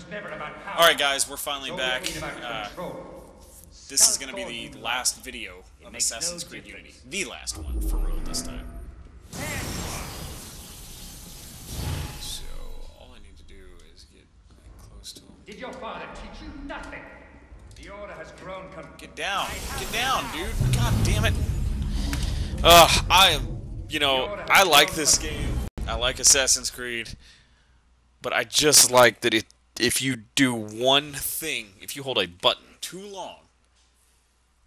was never about power. Alright guys, we're finally It's back. always been about control. This is going to be the last video of Assassin's Creed Unity. The last one, for real this time. So, all I need to do is get close to him. Did your father teach you nothing? The Order has grown... Get down! Get down, dude! God damn it! I like this game. I like Assassin's Creed. But I just like that if you do one thing, if you hold a button too long,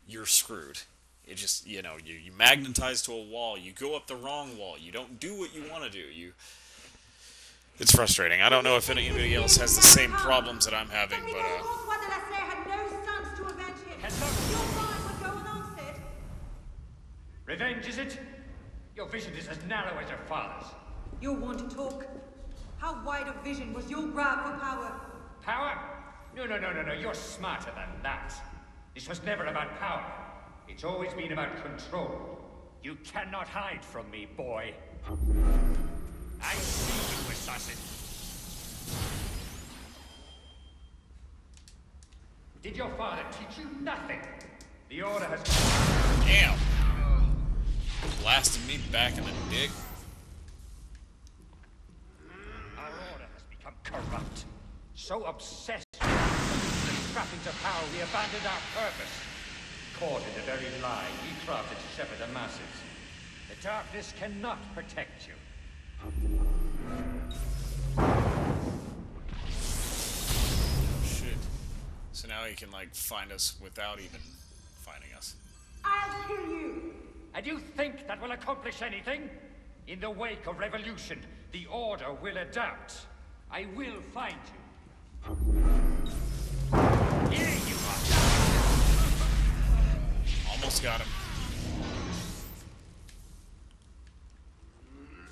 you're screwed. It just, you magnetize to a wall, you go up the wrong wall, you don't do what you want to do. It's frustrating. I don't know if anybody else has the same problems that I'm having, but Revenge, is it? Your vision is as narrow as your father's. You want to talk? How wide of vision was your grab for power? Power? No. You're smarter than that. This was never about power. It's always been about control. You cannot hide from me, boy. I see you, assassin. Did your father teach you nothing? The Order has... Damn! Blasted me back in the dick. Our Order has become corrupt. So obsessed with the trappings of power, we abandoned our purpose. Caught in the very lie we crafted to shepherd the masses. The darkness cannot protect you. Shit. So now he can, find us without even finding us. I'll kill you! And you think that will accomplish anything? In the wake of revolution, the Order will adapt. I will find you. Here you are! Almost got him.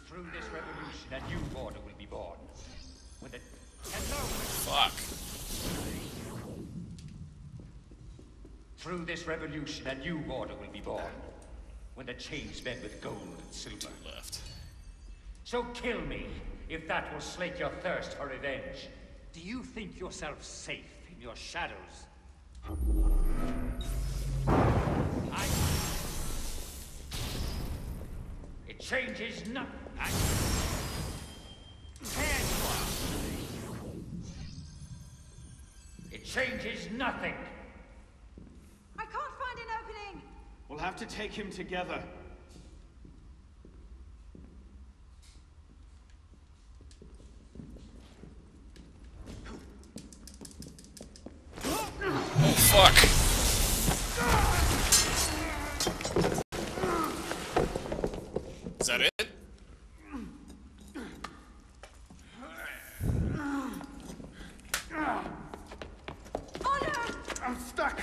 Through this revolution, a new Order will be born. With a... Fuck. Through this revolution, a new Order will be born. When the chains bend with gold and silver. Left. So kill me, if that will slake your thirst for revenge. Do you think yourself safe in your shadows? It changes nothing. It changes nothing. I can't find an opening! We'll have to take him together. Oh, fuck. Is that it? Oh no! I'm stuck!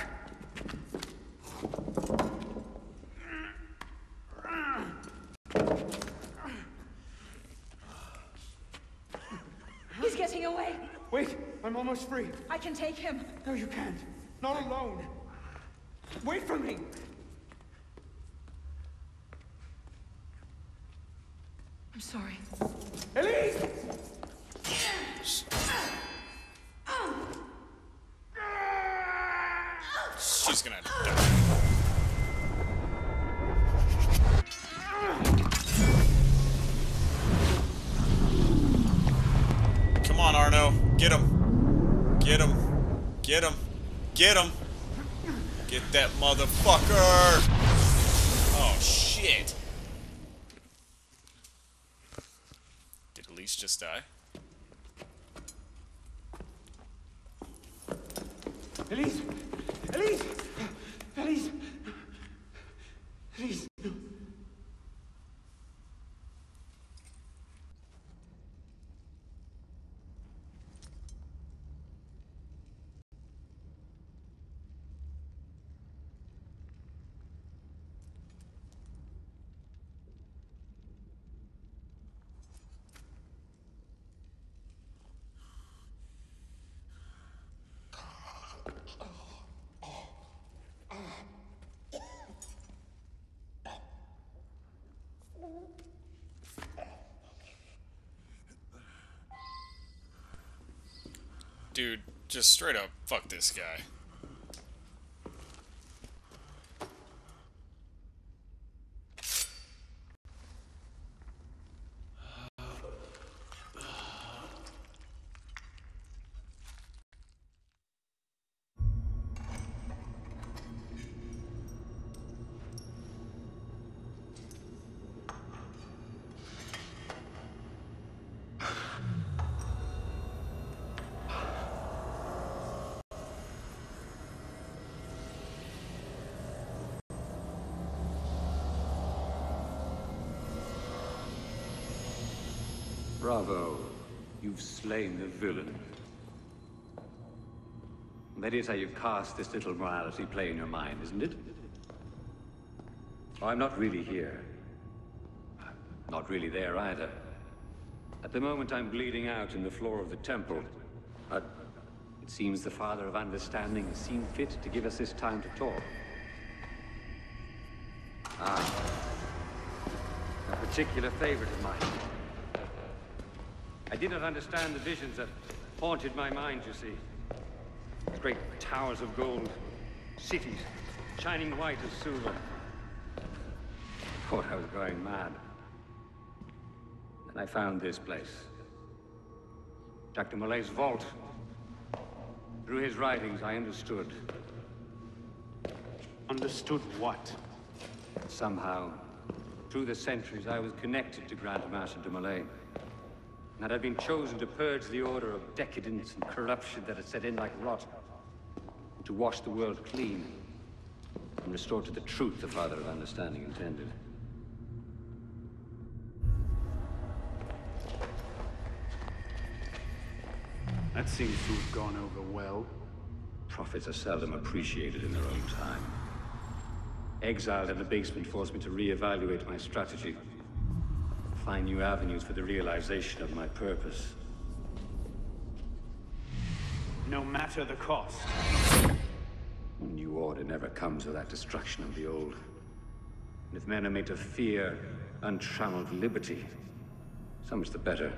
He's getting away! Wait, I'm almost free. I can take him. No, you can't. Not alone. Wait for me! I'm sorry. Elise! She's gonna die. Come on, Arno. Get him. Get him. Get him. Get him. Get that motherfucker. Oh, shit. Did Elise just die? Elise! Elise! Elise! Elise! Dude, just straight up, fuck this guy. Bravo. You've slain the villain. That is how you cast this little morality play in your mind, isn't it? Oh, I'm not really here. Not really there either. At the moment, I'm bleeding out in the floor of the temple. But it seems the Father of Understanding has seen fit to give us this time to talk. Ah. A particular favorite of mine. I did not understand the visions that haunted my mind, you see. Great towers of gold, cities, shining white as silver. I thought I was going mad. And I found this place. Dr. Malay's vault. Through his writings, I understood. Understood what? Somehow, through the centuries, I was connected to Grand Master de Malay. And I'd been chosen to purge the order of decadence and corruption that had set in like rot. To wash the world clean and restore to the truth the Father of Understanding intended. That seems to have gone over well. Prophets are seldom appreciated in their own time. Exiled in the basement forced me to reevaluate my strategy. Find new avenues for the realization of my purpose. No matter the cost. A new order never comes without destruction of the old. And if men are made to fear untrammeled liberty, so much the better.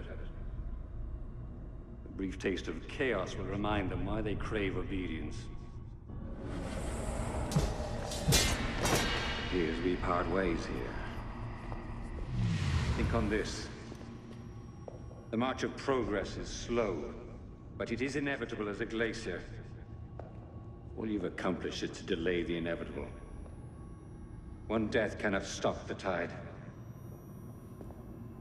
A brief taste of chaos will remind them why they crave obedience. Here's we part ways here. Think on this. The march of progress is slow, but it is inevitable as a glacier. All you've accomplished is to delay the inevitable. One death cannot stop the tide.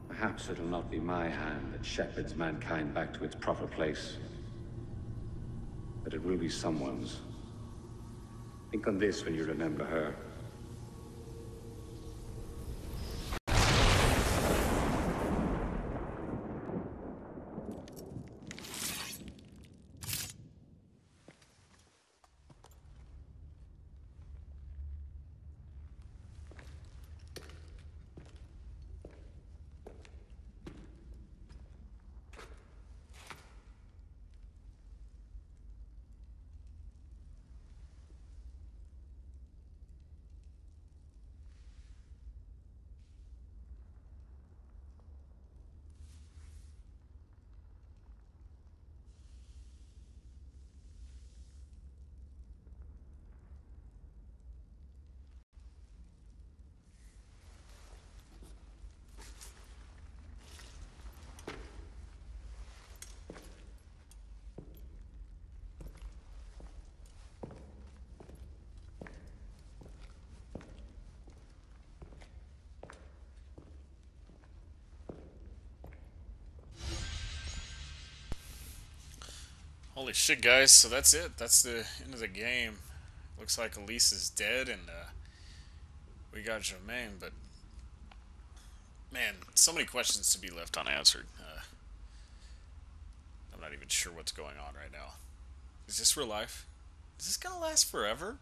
Perhaps it'll not be my hand that shepherds mankind back to its proper place. But it will be someone's. Think on this when you remember her. Holy shit, guys. So that's it. That's the end of the game. Looks like Elise is dead, and we got Germain, but... Man, so many questions to be left unanswered. I'm not even sure what's going on right now. Is this real life? Is this gonna last forever?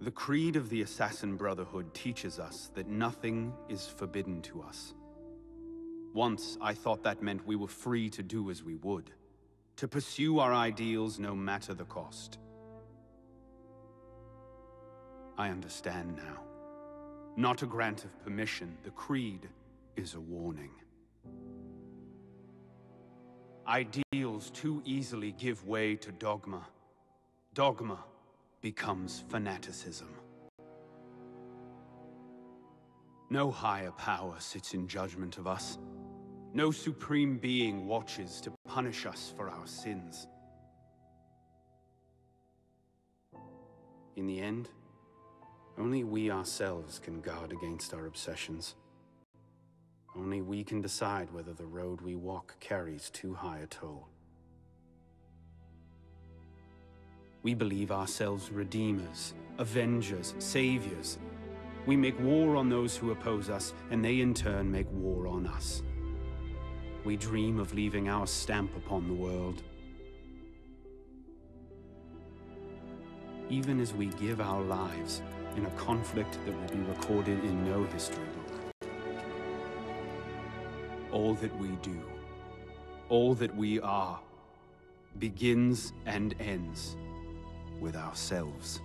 The creed of the Assassin Brotherhood teaches us that nothing is forbidden to us. Once, I thought that meant we were free to do as we would, to pursue our ideals no matter the cost. I understand now. Not a grant of permission, the creed is a warning. Ideals too easily give way to dogma. Dogma becomes fanaticism. No higher power sits in judgment of us. No supreme being watches to punish us for our sins. In the end, only we ourselves can guard against our obsessions. Only we can decide whether the road we walk carries too high a toll. We believe ourselves redeemers, avengers, saviors. We make war on those who oppose us, and they in turn make war on us. We dream of leaving our stamp upon the world. Even as we give our lives in a conflict that will be recorded in no history book. All that we do, all that we are, begins and ends with ourselves.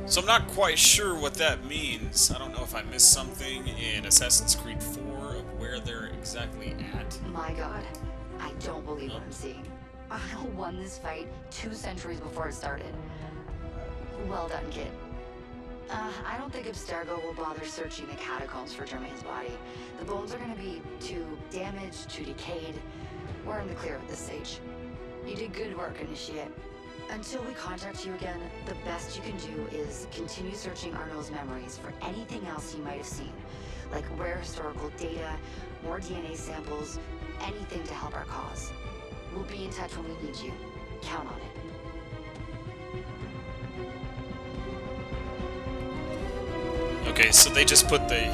So I'm not quite sure what that means. I don't know if I missed something in Assassin's Creed 4 of where they're exactly at. My god, I don't believe what I'm seeing. I won this fight 2 centuries before it started. Well done, kid. I don't think Abstergo will bother searching the catacombs for Germain's body. The bones are gonna be too damaged, too decayed. We're in the clear at this stage. You did good work, Initiate. Until we contact you again, the best you can do is continue searching Arno's memories for anything else you might have seen, like rare historical data, more DNA samples, anything to help our cause. We'll be in touch when we need you. Count on it. Okay, so they just put the,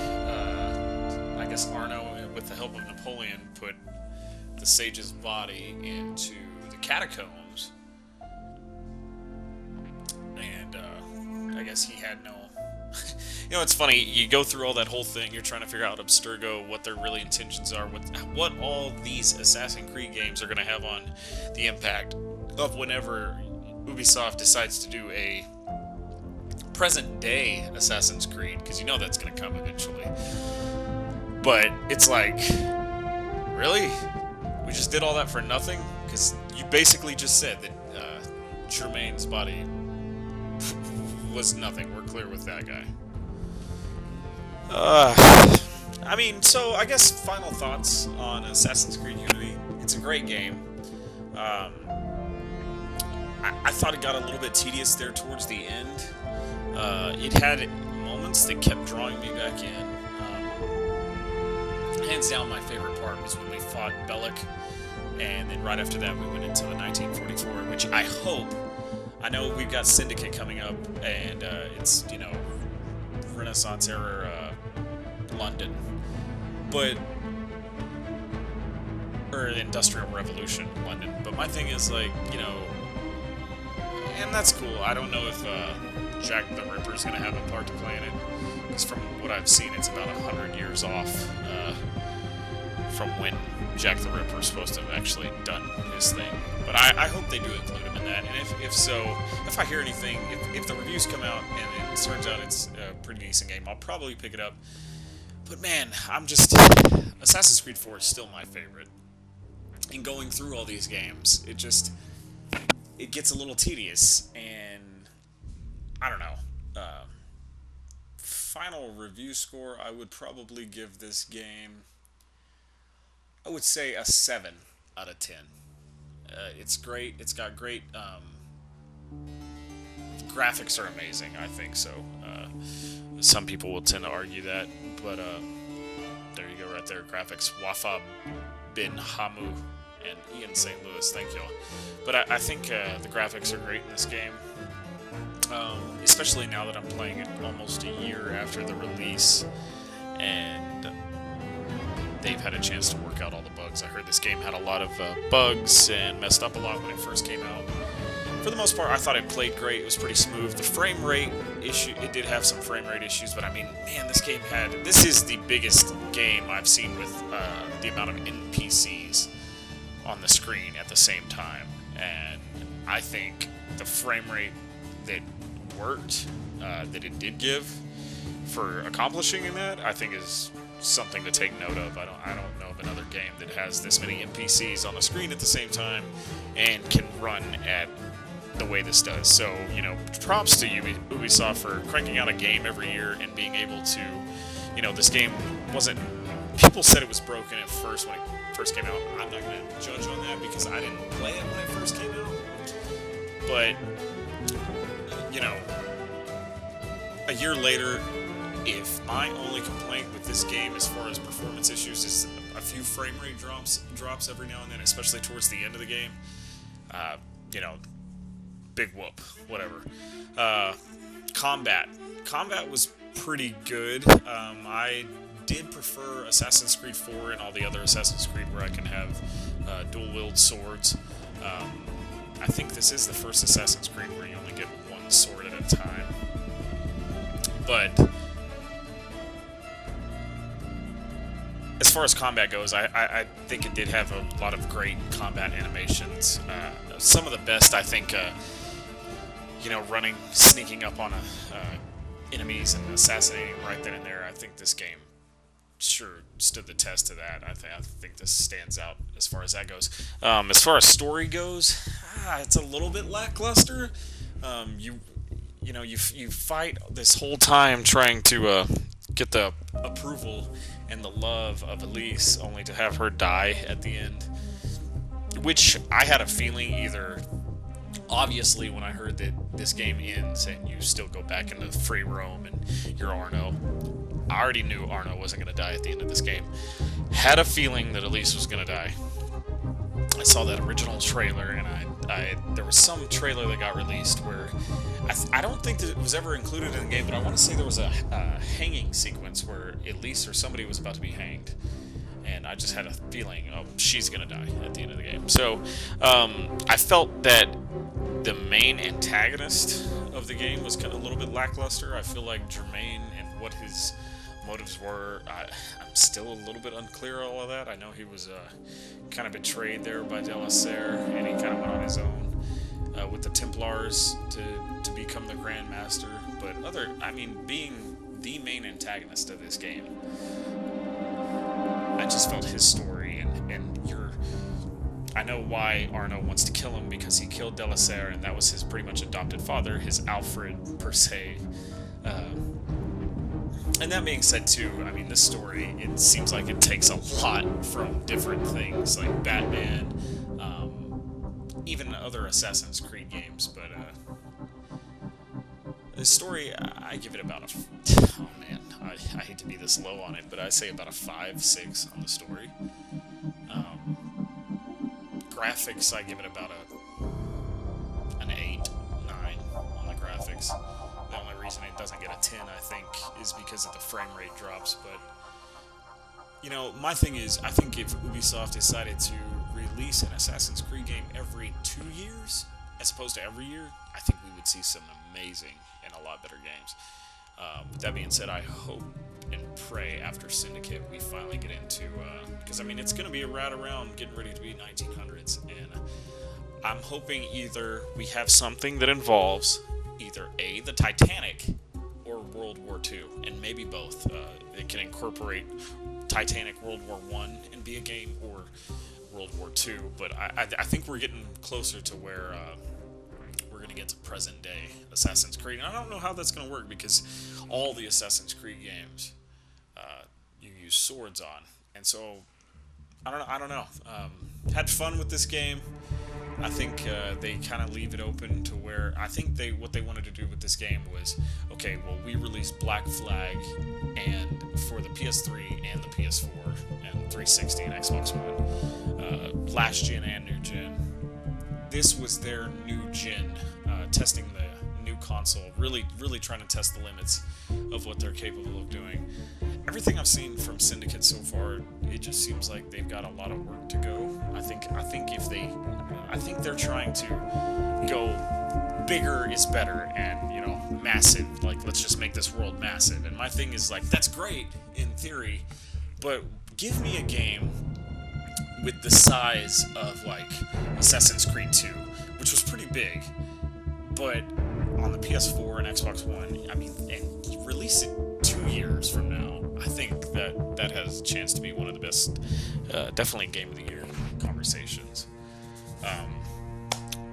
I guess Arno, with the help of Napoleon, put the sage's body into the catacombs. And, I guess he had no... You know, it's funny, you go through all that whole thing, you're trying to figure out Abstergo, what their really intentions are, what all these Assassin's Creed games are going to have on the impact of whenever Ubisoft decides to do a present-day Assassin's Creed, because you know that's going to come eventually. But it's like, really? We just did all that for nothing? Because you basically just said that Germain's body was nothing. We're clear with that guy. I mean, so I guess final thoughts on Assassin's Creed Unity. It's a great game. I thought it got a little bit tedious there towards the end. It had moments that kept drawing me back in. Hands down, my favorite part was when we fought Bellic, and then right after that we went into the 1944, which I hope... I know we've got Syndicate coming up, and it's, you know, Renaissance era London, but... or Industrial Revolution London. But my thing is, like, you know, and that's cool. I don't know if Jack the Ripper's going to have a part to play in it, because from what I've seen, it's about 100 years off from when Jack the Ripper's supposed to have actually done his thing. But I hope they do include him in that, and if so, if I hear anything, if the reviews come out and it turns out it's a pretty decent game, I'll probably pick it up. But man, Assassin's Creed 4 is still my favorite. And going through all these games, it gets a little tedious, and I don't know. Final review score, I would probably give this game, I would say a 7 out of 10. It's great. It's got great graphics are amazing, I think so. Some people will tend to argue that, but there you go right there, graphics. Wafa Bin Hamu and Ian St. Louis, thank y'all. But I think the graphics are great in this game, especially now that I'm playing it almost a year after the release, and they've had a chance to work out all the bugs. I heard this game had a lot of bugs and messed up a lot when it first came out. For the most part, I thought it played great. It was pretty smooth. The frame rate issue, it did have some frame rate issues, but I mean, man, this is the biggest game I've seen with the amount of NPCs on the screen at the same time. And I think the frame rate that worked, that it did give for accomplishing that, I think is something to take note of. I don't know of another game that has this many NPCs on the screen at the same time and can run at the way this does. So, you know, props to Ubisoft for cranking out a game every year and being able to, you know, this game wasn't, people said it was broken at first when it first came out. I'm not going to judge on that because I didn't play it when it first came out. But, you know, a year later, if my only complaint with this game as far as performance issues is a few frame rate drops every now and then, especially towards the end of the game, you know, big whoop, whatever. Combat was pretty good. I did prefer Assassin's Creed 4 and all the other Assassin's Creed where I can have dual-wield swords. I think this is the first Assassin's Creed where you only get one sword at a time. But as far as combat goes, I think it did have a lot of great combat animations. Some of the best, I think, you know, sneaking up on enemies and assassinating them right then and there. I think this game sure stood the test of that. I think this stands out as far as that goes. As far as story goes, it's a little bit lackluster. You fight this whole time trying to get the approval and the love of Elise, only to have her die at the end. Which I had a feeling either, obviously, when I heard that this game ends and you still go back into free roam and you're Arno, I already knew Arno wasn't going to die at the end of this game. Had a feeling that Elise was going to die. I saw that original trailer, and there was some trailer that got released where I don't think that it was ever included in the game, but I want to say there was a hanging sequence where Elise or somebody was about to be hanged, and I just had a feeling, oh, she's gonna die at the end of the game. So I felt that the main antagonist of the game was kind of a little bit lackluster. I feel like Germain and what his motives were, I'm still a little bit unclear on all of that. I know he was kind of betrayed there by Delacerre, and he kind of went on his own with the Templars to become the Grand Master. But being the main antagonist of this game, I just felt his story, and I know why Arno wants to kill him, because he killed Delacerre, and that was his pretty much adopted father, his Alfred, per se. And that being said, too, I mean, this story, it seems like it takes a lot from different things, like Batman, even other Assassin's Creed games, but the story, I give it about oh man, I hate to be this low on it, but I say about a 5-6 on the story. Graphics, I give it about an 8-9 on the graphics. The only reason it doesn't get a 10, I think, is because of the frame rate drops. But, you know, my thing is, I think if Ubisoft decided to release an Assassin's Creed game every 2 years, as opposed to every year, I think we would see some amazing and a lot better games. With that being said, I hope and pray after Syndicate we finally get into, because I mean it's going to be right around getting ready to be 1900s, and I'm hoping either we have something that involves either A, the Titanic, or World War II, and maybe both. It can incorporate Titanic World War I and be a game, or World War II, but I think we're getting closer to where we're going to get to present day Assassin's Creed, and I don't know how that's going to work, because all the Assassin's Creed games you use swords on, and so I don't know. Had fun with this game. I think they kind of leave it open to where I think what they wanted to do with this game was, okay, well, we released Black Flag and for the PS3 and the PS4 and 360 and Xbox One, last gen and new gen. This was their new gen, testing the new console, really trying to test the limits of what they're capable of doing. Everything I've seen from Syndicate so far, it just seems like they've got a lot of work to go. I think they're trying to go bigger is better, and you know, massive. Like, let's just make this world massive. And my thing is like, that's great in theory, but give me a game with the size of like Assassin's Creed 2, which was pretty big, but on the PS4 and Xbox One, I mean, and release it 2 years from now. I think that has a chance to be one of the best, definitely Game of the Year conversations.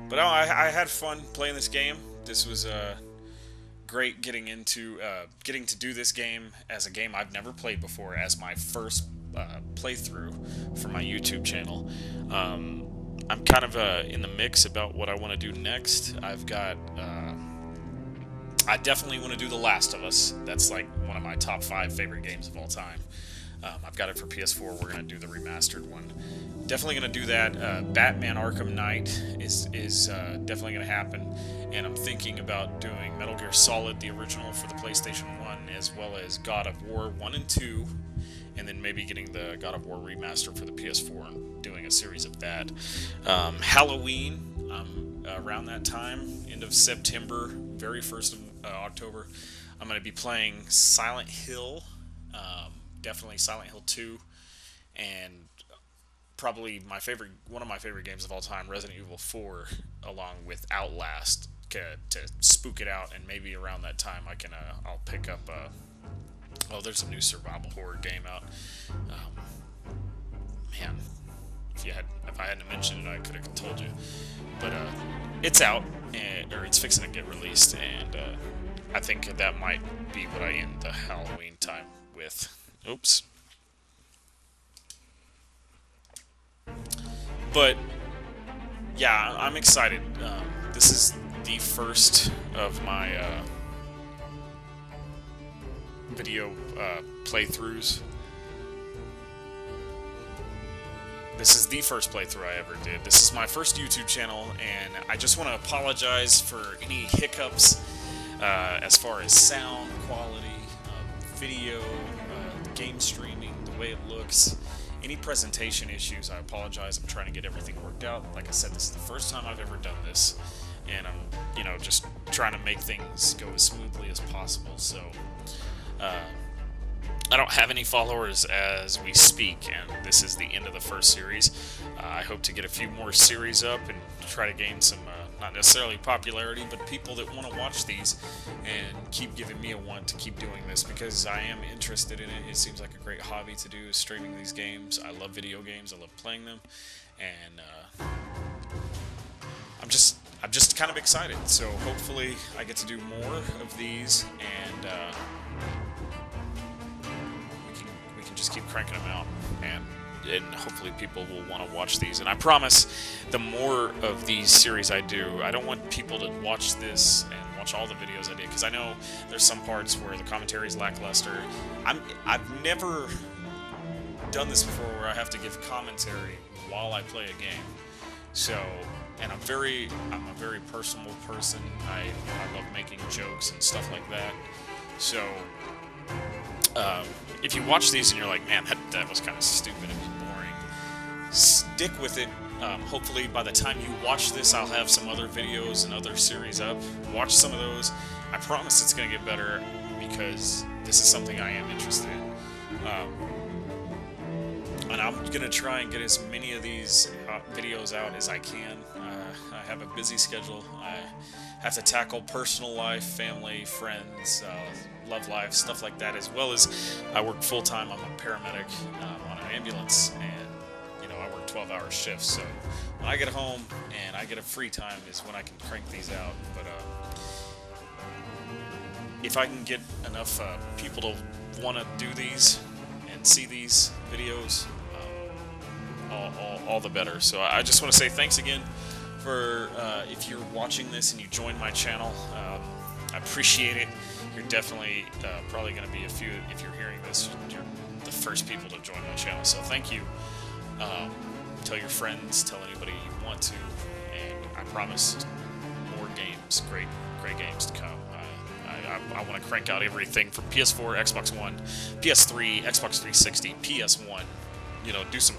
But no, I had fun playing this game. This was great getting to do this game as a game I've never played before, as my first playthrough for my YouTube channel. I'm kind of in the mix about what I want to do next. I've got I definitely want to do The Last of Us. That's like one of my top 5 favorite games of all time. I've got it for PS4. We're going to do the remastered one. Definitely going to do that. Batman Arkham Knight is definitely going to happen. And I'm thinking about doing Metal Gear Solid, the original, for the PlayStation 1, as well as God of War 1 and 2, and then maybe getting the God of War remaster for the PS4 and doing a series of that. Halloween, around that time, end of September, very 1st of October, I'm going to be playing Silent Hill, definitely Silent Hill 2, and probably one of my favorite games of all time, Resident Evil 4, along with Outlast, to spook it out, and maybe around that time I'll pick up there's a new survival horror game out. Man, if I hadn't mentioned it, I could have told you, but it's out, or it's fixing to get released, and I think that might be what I end the Halloween time with. Oops. But yeah, I'm excited. This is the first of my video playthroughs. This is the first playthrough I ever did. This is my first YouTube channel, and I just want to apologize for any hiccups as far as sound quality, video, game streaming, the way it looks. Any presentation issues, I apologize. I'm trying to get everything worked out. Like I said, this is the first time I've ever done this, and I'm, just trying to make things go as smoothly as possible. So, I don't have any followers as we speak, and this is the end of the first series. I hope to get a few more series up and try to gain some, not necessarily popularity, but people that want to watch these and keep giving me a want to keep doing this, because I am interested in it. It seems like a great hobby to do, streaming these games. I love video games. I love playing them, and I'm just kind of excited. So hopefully I get to do more of these, and we can just keep cranking them out, and hopefully people will want to watch these. And I promise, the more of these series I do, I don't want people to watch this and watch all the videos I did, because I know there's some parts where the commentary is lackluster. I've never done this before where I have to give commentary while I play a game. So, and I'm a very personal person. I love making jokes and stuff like that. So, if you watch these and you're like, man, that was kind of stupid and boring, stick with it Hopefully by the time you watch this, I'll have some other videos and other series up. Watch some of those. I promise it's going to get better because this is something I am interested in. And I'm going to try and get as many of these videos out as I can. I have a busy schedule. I have to tackle personal life, family, friends, love life, stuff like that, as well as I work full-time. I'm a paramedic on an ambulance, and I work 12-hour shifts. So when I get home and I get a free time is when I can crank these out. But if I can get enough people to want to do these and see these videos, all the better. So I just want to say thanks again for if you're watching this and you joined my channel. I appreciate it. You're definitely probably going to be if you're hearing this, you're the first people to join my channel. So thank you. Tell your friends, tell anybody you want to, and I promise more games, great games to come. I want to crank out everything from PS4, Xbox One, PS3, Xbox 360, PS1. Do some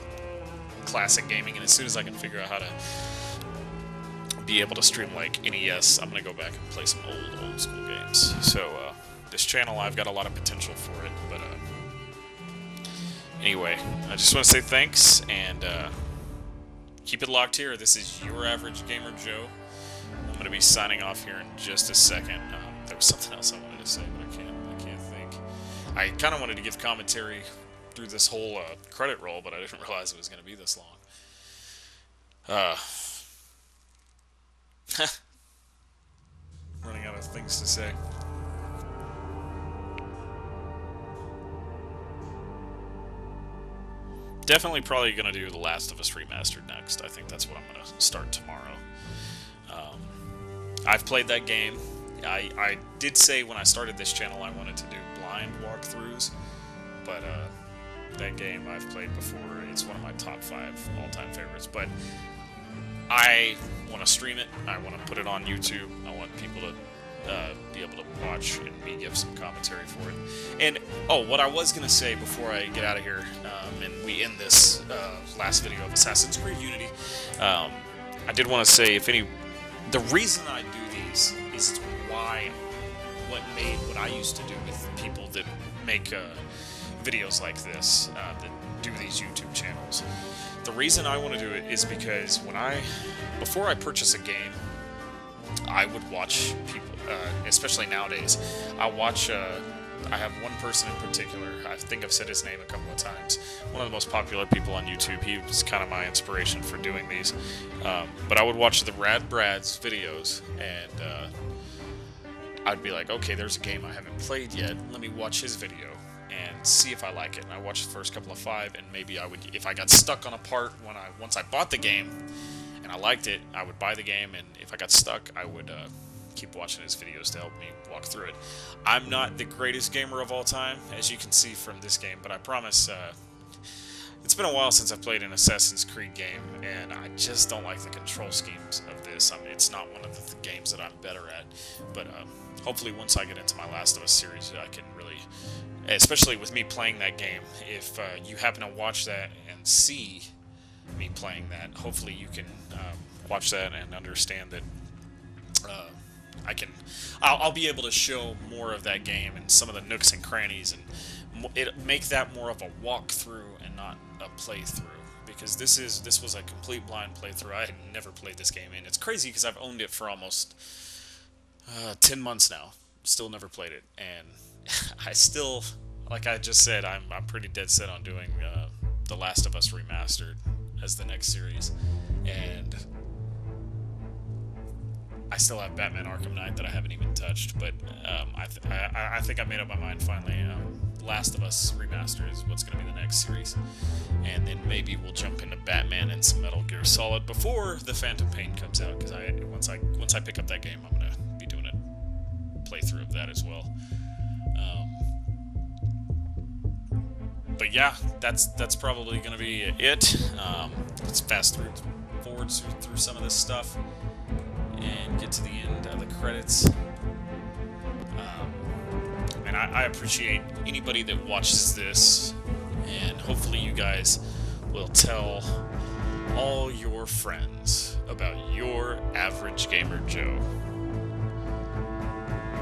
classic gaming, and as soon as I can figure out how to be able to stream like NES, I'm gonna go back and play some old school games. So this channel, I've got a lot of potential for it. But anyway, I just want to say thanks, and keep it locked here. This is Your Average Gamer Joe. I'm gonna be signing off here in just a second. There was something else I wanted to say, but I can't think. I kind of wanted to give commentary through this whole credit roll, but I didn't realize it was going to be this long. Running out of things to say. Definitely probably going to do The Last of Us Remastered next. I think that's what I'm going to start tomorrow. I've played that game. I did say when I started this channel I wanted to do blind walkthroughs, but that game I've played before. It's one of my top 5 all-time favorites, but I want to stream it. I want to put it on YouTube. I want people to be able to watch and me give some commentary for it. And, what I was going to say before I get out of here, and we end this last video of Assassin's Creed Unity, I did want to say, the reason I do these is what made what I used to do with people that make videos like this, that do these YouTube channels. The reason I want to do it is because before I purchase a game, I would watch people, especially nowadays. I have one person in particular. I think I've said his name a couple of times. One of the most popular people on YouTube. He was kind of my inspiration for doing these. But I would watch the Rad Brad's videos, and I'd be like, okay, there's a game I haven't played yet. Let me watch his video and see if I like it. And I watched the first couple of 5, and maybe I would, if I got stuck on a part once I bought the game and I liked it, I would buy the game, and if I got stuck, I would keep watching his videos to help me walk through it. I'm not the greatest gamer of all time, as you can see from this game, but I promise it's been a while since I've played an Assassin's Creed game, and I just don't like the control schemes of this. I mean, it's not one of the games that I'm better at, but hopefully once I get into my Last of Us series, I can really, especially with me playing that game, if you happen to watch that and see me playing that, hopefully you can watch that and understand that I'll be able to show more of that game and some of the nooks and crannies, and make that more of a walkthrough and not a playthrough. Because this was a complete blind playthrough. I had never played this game, and it's crazy because I've owned it for almost 10 months now. Still never played it, and I still, like I just said, I'm pretty dead set on doing The Last of Us Remastered as the next series, and I still have Batman Arkham Knight that I haven't even touched, but I think I made up my mind finally. Last of Us Remastered is what's going to be the next series, and then maybe we'll jump into Batman and some Metal Gear Solid before the Phantom Pain comes out, because once I pick up that game, I'm going to be doing a playthrough of that as well. But yeah, that's probably going to be it. Let's fast forward through some of this stuff and get to the end of the credits. And I appreciate anybody that watches this, and hopefully you guys will tell all your friends about your average gamer Joe.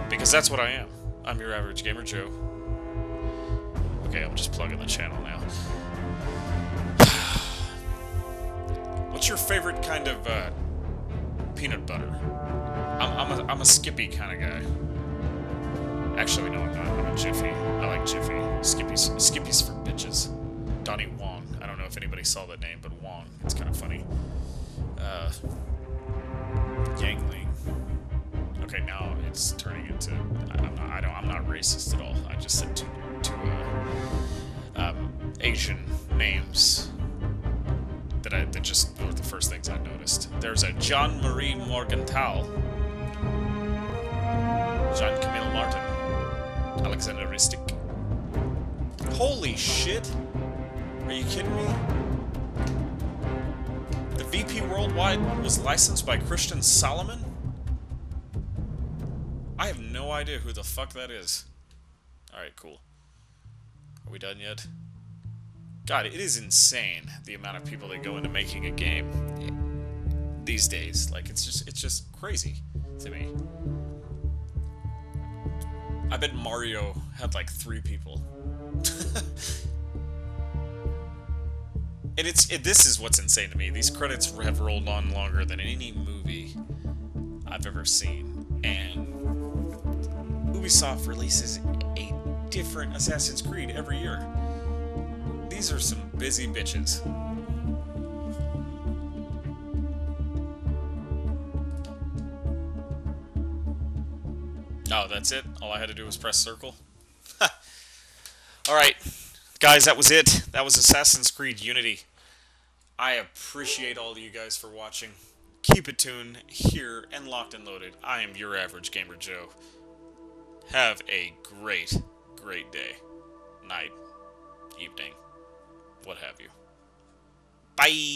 Because that's what I am. I'm your average gamer Joe. Okay, I'm just plugging the channel now. What's your favorite kind of peanut butter? I'm a Skippy kind of guy. Actually, no, I'm not. I'm a Jiffy. I like Jiffy. Skippy's for bitches. Donnie Wong. I don't know if anybody saw that name, but Wong. It's kind of funny. Yangling. Okay, now it's turning into. I'm not racist at all. I just said two Asian names that just were the first things I noticed. There's a Jean-Marie Morgenthau, Jean-Camille Martin, Alexander Ristic. Holy shit! Are you kidding me? The VP Worldwide was licensed by Christian Solomon? I have no idea who the fuck that is. Alright, cool. Are we done yet? God, it is insane the amount of people that go into making a game these days. Like, it's just crazy to me. I bet Mario had like 3 people. And this is what's insane to me. These credits have rolled on longer than any movie I've ever seen. And Ubisoft releases a different Assassin's Creed every year. These are some busy bitches. Oh, that's it? All I had to do was press circle? Alright, guys, that was it. That was Assassin's Creed Unity. I appreciate all of you guys for watching. Keep it tuned here and locked and loaded. I am your average gamer Joe. Have a great, great day, night, evening, what have you. Bye!